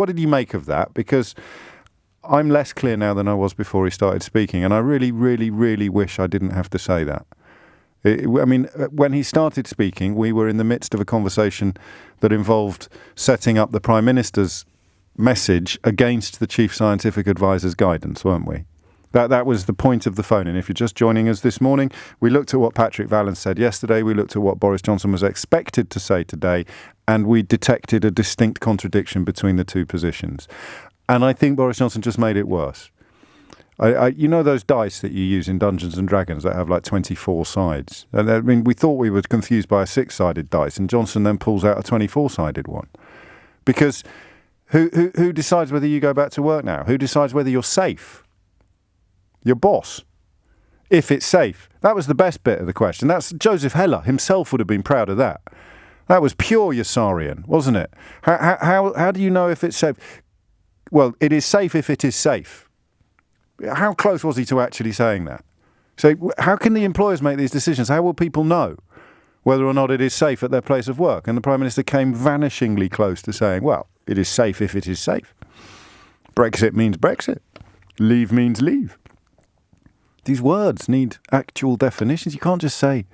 What did you make of that? Because I'm less clear now than I was before he started speaking, and I really, really, really wish I didn't have to say that. When he started speaking, we were in the midst of a conversation that involved setting up the Prime Minister's message against the Chief Scientific Advisor's guidance, weren't we? That was the point of the phone. And if you're just joining us this morning, we looked at what Patrick Vallance said yesterday, we looked at what Boris Johnson was expected to say today, and we detected a distinct contradiction between the two positions. And I think Boris Johnson just made it worse. You know those dice that you use in Dungeons and Dragons that have like 24 sides? And we thought we were confused by a 6-sided dice, and Johnson then pulls out a 24-sided one. Because who decides whether you go back to work now? Who decides whether you're safe? Your boss. If it's safe. That was the best bit of the question. That's Joseph Heller himself would have been proud of that. That was pure Yossarian, wasn't it? How do you know if it's safe? Well, it is safe if it is safe. How close was he to actually saying that? So how can the employers make these decisions? How will people know whether or not it is safe at their place of work? And the Prime Minister came vanishingly close to saying, well, it is safe if it is safe. Brexit means Brexit. Leave means leave. These words need actual definitions. You can't just say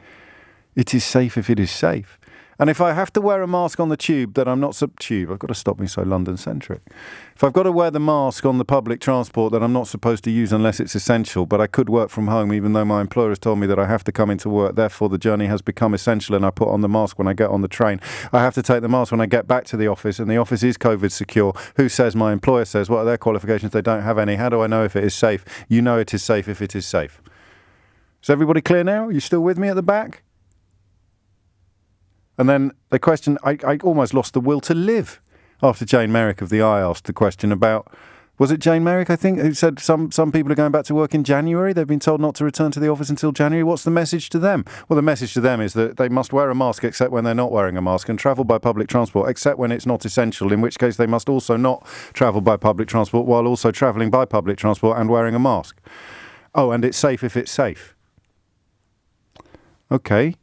it is safe if it is safe. And if I have to wear a mask on the tube that I'm not I've got to stop being so London-centric. If I've got to wear the mask on the public transport that I'm not supposed to use unless it's essential, but I could work from home even though my employer has told me that I have to come into work, therefore the journey has become essential and I put on the mask when I get on the train. I have to take the mask when I get back to the office and the office is COVID secure. Who says? My employer says. What are their qualifications? They don't have any. How do I know if it is safe? You know it is safe if it is safe. Is everybody clear now? Are you still with me at the back? And then the question, I almost lost the will to live after Jane Merrick of the Eye asked the question about, was it Jane Merrick, I think, who said some people are going back to work in January? They've been told not to return to the office until January. What's the message to them? Well, the message to them is that they must wear a mask except when they're not wearing a mask and travel by public transport except when it's not essential, in which case they must also not travel by public transport while also travelling by public transport and wearing a mask. Oh, and it's safe if it's safe. Okay.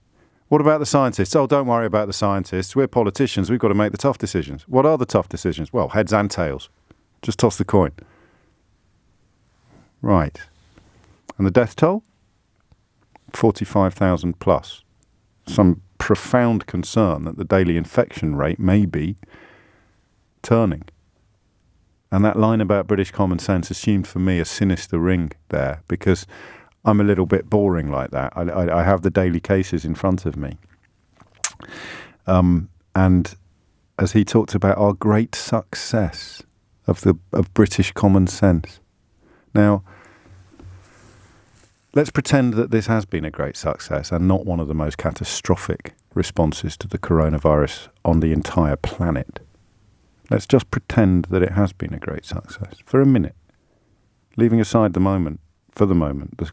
What about the scientists? Oh, don't worry about the scientists. We're politicians. We've got to make the tough decisions. What are the tough decisions? Well, heads and tails. Just toss the coin. Right. And the death toll? 45,000 plus. Some profound concern that the daily infection rate may be turning. And that line about British common sense assumed for me a sinister ring there, because I'm a little bit boring like that. I have the daily cases in front of me. And as he talked about our great success of British common sense. Now, let's pretend that this has been a great success and not one of the most catastrophic responses to the coronavirus on the entire planet. Let's just pretend that it has been a great success for a minute, leaving aside for the moment, the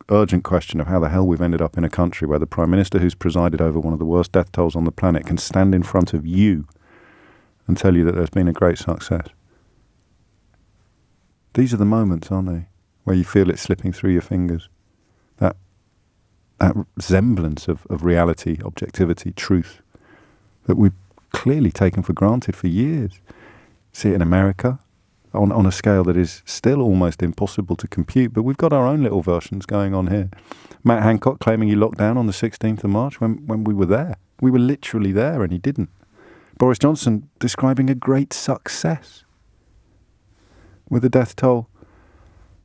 urgent question of how the hell we've ended up in a country where the Prime Minister, who's presided over one of the worst death tolls on the planet, can stand in front of you and tell you that there's been a great success. These are the moments, aren't they, where you feel it slipping through your fingers. That semblance of reality, objectivity, truth that we've clearly taken for granted for years. See it in America, on a scale that is still almost impossible to compute, but we've got our own little versions going on here. Matt Hancock claiming he locked down on the 16th of March when we were there. We were literally there and he didn't. Boris Johnson describing a great success with a death toll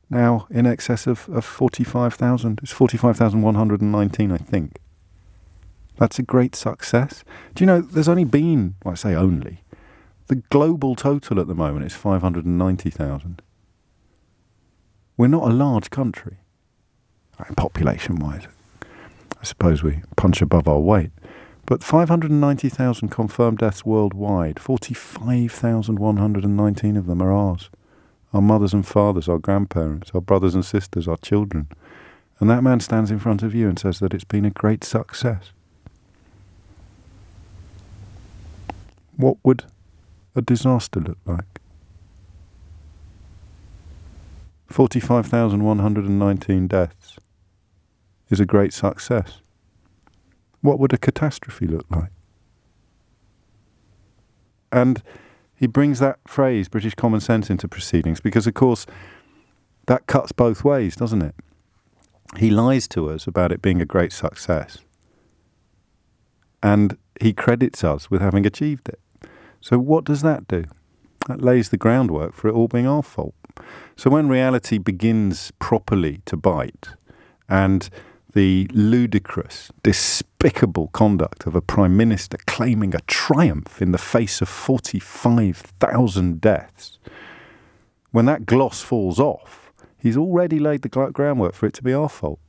now in excess of 45,000. It's 45,119, I think. That's a great success. Do you know, there's only been, well, I say only, the global total at the moment is 590,000. We're not a large country. Population-wise, I suppose we punch above our weight. But 590,000 confirmed deaths worldwide. 45,119 of them are ours. Our mothers and fathers, our grandparents, our brothers and sisters, our children. And that man stands in front of you and says that it's been a great success. What would a disaster look like? 45,119 deaths is a great success. What would a catastrophe look like? And He brings that phrase, British common sense, into proceedings because, of course, that cuts both ways, doesn't it? He lies to us about it being a great success. And he credits us with having achieved it. So what does that do? That lays the groundwork for it all being our fault. So when reality begins properly to bite, and the ludicrous, despicable conduct of a Prime Minister claiming a triumph in the face of 45,000 deaths, when that gloss falls off, he's already laid the groundwork for it to be our fault.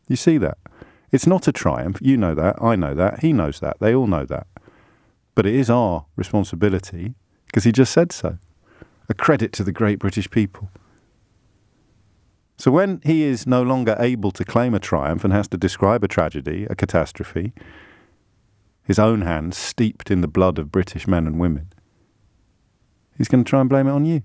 You see that? It's not a triumph. You know that. I know that. He knows that. They all know that. But it is our responsibility because he just said so. A credit to the great British people. So when he is no longer able to claim a triumph and has to describe a tragedy, a catastrophe, his own hands steeped in the blood of British men and women, he's going to try and blame it on you.